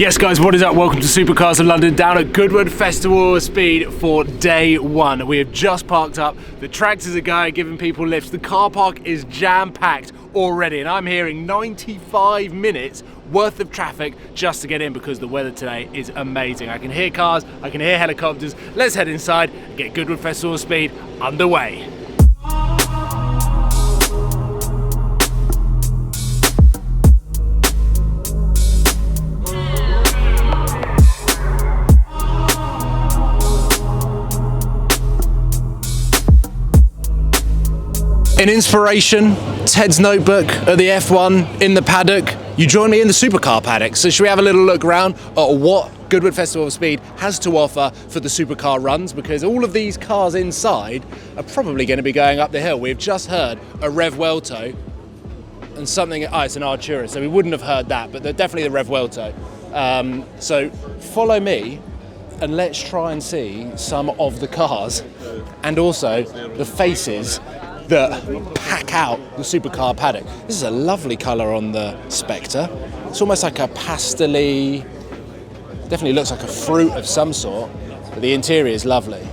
Yes guys, what is up? Welcome to Supercars of London down at Goodwood Festival of Speed for day one. We have just parked up, the tractors are going, giving people lifts, the car park is jam-packed already and I'm hearing 95 minutes worth of traffic just to get in because the weather today is amazing. I can hear cars, I can hear helicopters. Let's head inside and get Goodwood Festival of Speed underway. In inspiration, Ted's notebook at the F1 in the paddock. You join me in the supercar paddock. So should we have a little look around at what Goodwood Festival of Speed has to offer for the supercar runs, because all of these cars inside are probably going to be going up the hill. We've just heard a Revuelto and something, it's an Artura, so we wouldn't have heard that, but they're definitely the Revuelto. So follow me and let's try and see some of the cars and also the faces that pack out the supercar paddock. This is a lovely colour on the Spectre. It's almost like a pastel-y, definitely looks like a fruit of some sort, but the interior is lovely.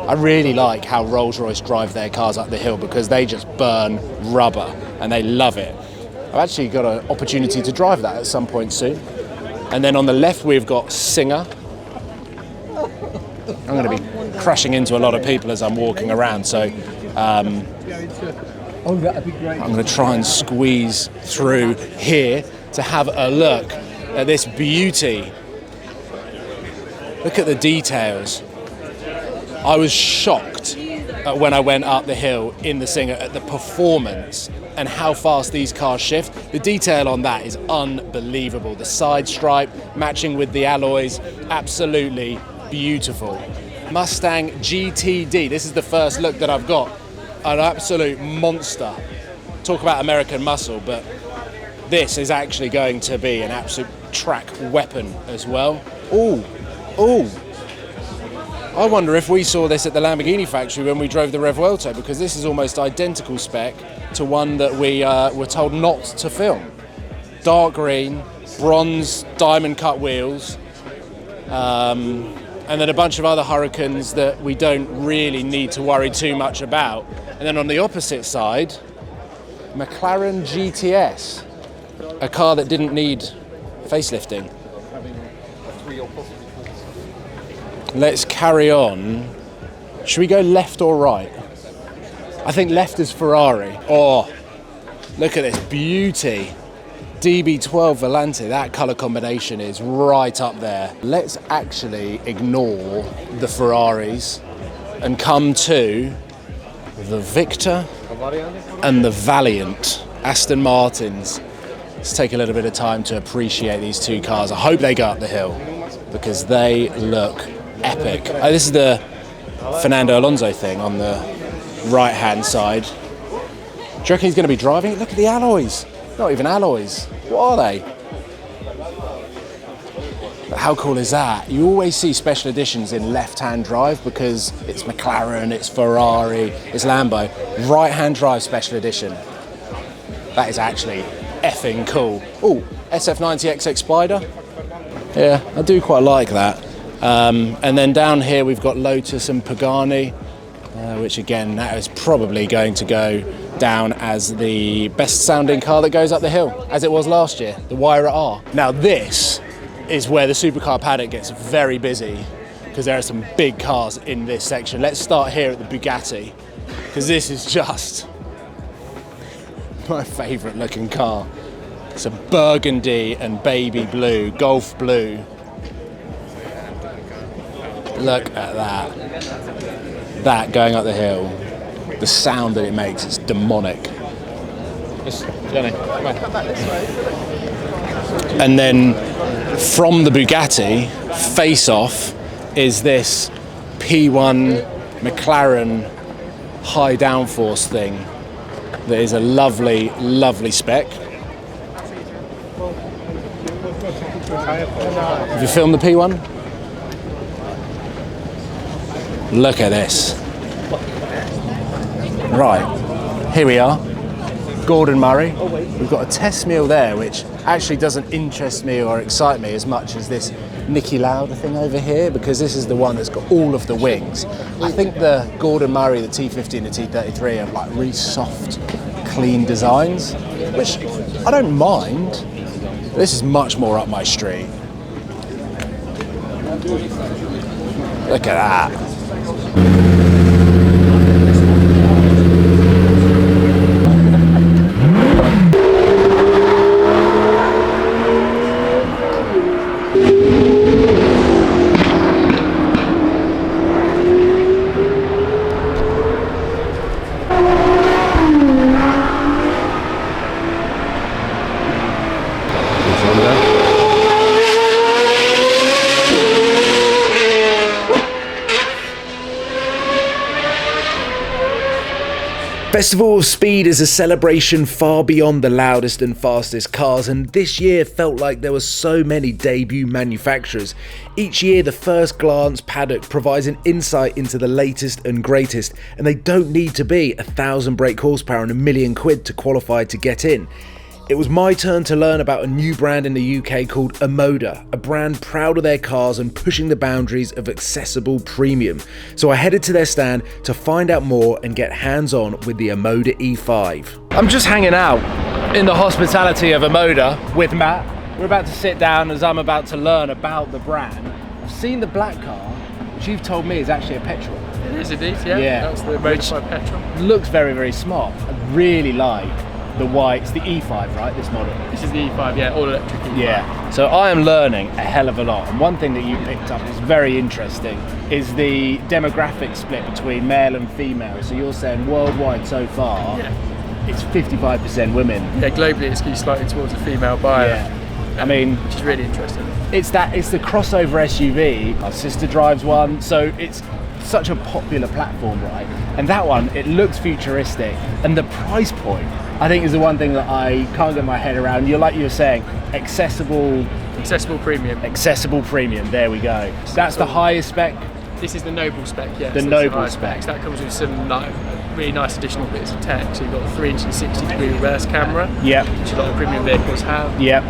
I really like how Rolls-Royce drive their cars up the hill because they just burn rubber and they love it. I've actually got an opportunity to drive that at some point soon. And then on the left we've got Singer. I'm going to be crashing into a lot of people as I'm walking around, so I'm going to try and squeeze through here to have a look at this beauty. Look at the details. I was shocked when I went up the hill in the Singer at the performance and how fast these cars shift. The detail on that is unbelievable. The side stripe matching with the alloys, absolutely beautiful. Mustang GTD, this is the first look that I've got. An absolute monster. Talk about American muscle, but this is actually going to be an absolute track weapon as well. Ooh. I wonder if we saw this at the Lamborghini factory when we drove the Revuelto, because this is almost identical spec to one that we were told not to film. Dark green, bronze diamond cut wheels, and then a bunch of other Hurricanes that we don't really need to worry too much about. And then on the opposite side, McLaren GTS, a car that didn't need facelifting. Let's carry on. Should we go left or right? I think left is Ferrari. Oh, look at this beauty. DB12 Volante, that colour combination is right up there. Let's actually ignore the Ferraris and come to the Victor and the Valiant Aston Martins. Let's take a little bit of time to appreciate these two cars. I hope they go up the hill because they look epic. This is the Fernando Alonso thing on the right hand side. Do you reckon he's going to be driving it? Look at the alloys. Not even alloys. What are they? But how cool is that? You always see special editions in left-hand drive because it's McLaren, it's Ferrari, it's Lambo. Right-hand drive special edition. That is actually effing cool. Oh, SF90XX Spider. Yeah, I do quite like that. And then down here we've got Lotus and Pagani, which again, that is probably going to go down as the best sounding car that goes up the hill, as it was last year, the Wyra R. Now this is where the supercar paddock gets very busy because there are some big cars in this section. Let's start here at the Bugatti, because this is just my favourite looking car. It's a burgundy and baby blue, Golf blue. Look at that. That going up the hill. The sound that it makes is demonic. And then from the Bugatti, face off is this P1 McLaren high downforce thing that is a lovely, lovely spec. Have you filmed the P1? Look at this. Right, here we are. Gordon Murray. We've got a test meal there, which actually doesn't interest me or excite me as much as this Niki Lauda thing over here, because this is the one that's got all of the wings. I think the Gordon Murray, the T50 and the T33 are like really soft, clean designs, which I don't mind. This is much more up my street. Look at that. Festival of Speed is a celebration far beyond the loudest and fastest cars, and this year felt like there were so many debut manufacturers. Each year the first glance paddock provides an insight into the latest and greatest, and they don't need to be 1,000 brake horsepower and £1 million to qualify to get in. It was my turn to learn about a new brand in the UK called Omoda, a brand proud of their cars and pushing the boundaries of accessible premium. So I headed to their stand to find out more and get hands-on with the Omoda E5. I'm just hanging out in the hospitality of Omoda with Matt. We're about to sit down as I'm about to learn about the brand. I've seen the black car, which you've told me is actually a petrol. It is indeed, yeah. That's the modified petrol. Looks very, very smart. I really like the white. It's the E5, right, this model? This is the E5, yeah, all electric E5. Yeah, so I am learning a hell of a lot, and one thing that you picked up is very interesting is the demographic split between male and female. So you're saying worldwide so far, it's 55% women. Yeah, globally it's skewed slightly towards a female buyer. Yeah. I mean, which is really interesting. It's the crossover SUV. My sister drives one, so it's such a popular platform, right? And that one, it looks futuristic, and the price point, I think, is the one thing that I can't get my head around. You're like you were saying, accessible premium. Accessible premium, there we go. So that's the highest spec? This is the noble spec, yeah. The noble spec. That comes with some really nice additional bits of tech. So you've got a 360-degree reverse camera, yep, which a lot of premium vehicles have. Yep.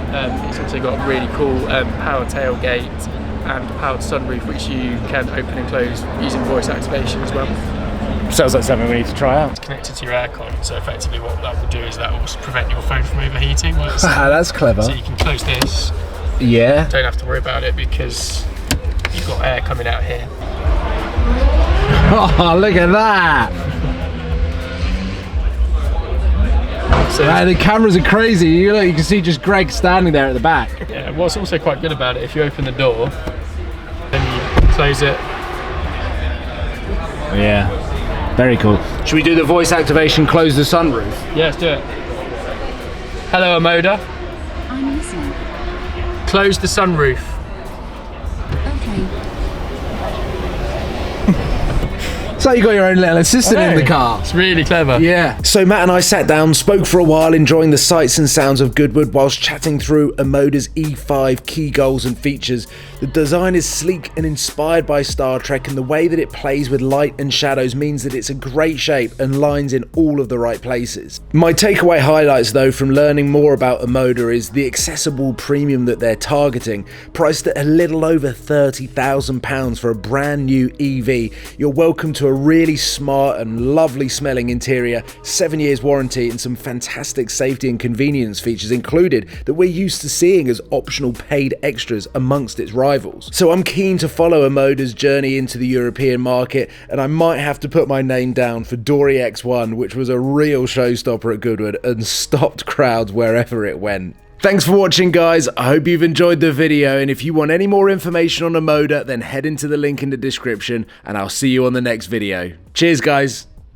It's also got a really cool power tailgate and powered sunroof, which you can open and close using voice activation as well. Sounds like something we need to try out. It's connected to your aircon, so effectively what that will do is that will prevent your phone from overheating. That's clever. So you can close this. Yeah. Don't have to worry about it because you've got air coming out here. Oh, look at that! So man, the cameras are crazy. You can see just Greg standing there at the back. Yeah, what's also quite good about it, if you open the door, then you close it. Yeah. Very cool. Should we do the voice activation, close the sunroof? Yeah, let's do it. Hello, Omoda. I'm listening. Close the sunroof. Okay. So you got your own little assistant in the car. It's really clever. Yeah. So Matt and I sat down, spoke for a while, enjoying the sights and sounds of Goodwood whilst chatting through Omoda's E5 key goals and features. The design is sleek and inspired by Star Trek, and the way that it plays with light and shadows means that it's a great shape and lines in all of the right places. My takeaway highlights though from learning more about Omoda is the accessible premium that they're targeting, priced at a little over £30,000 for a brand new EV. You're welcome to a really smart and lovely smelling interior, 7 years warranty, and some fantastic safety and convenience features included that we're used to seeing as optional paid extras amongst its rivals. So I'm keen to follow Omoda's journey into the European market, and I might have to put my name down for Dory X1, which was a real showstopper at Goodwood and stopped crowds wherever it went. Thanks for watching, guys. I hope you've enjoyed the video, and if you want any more information on Omoda, then head into the link in the description, and I'll see you on the next video. Cheers, guys.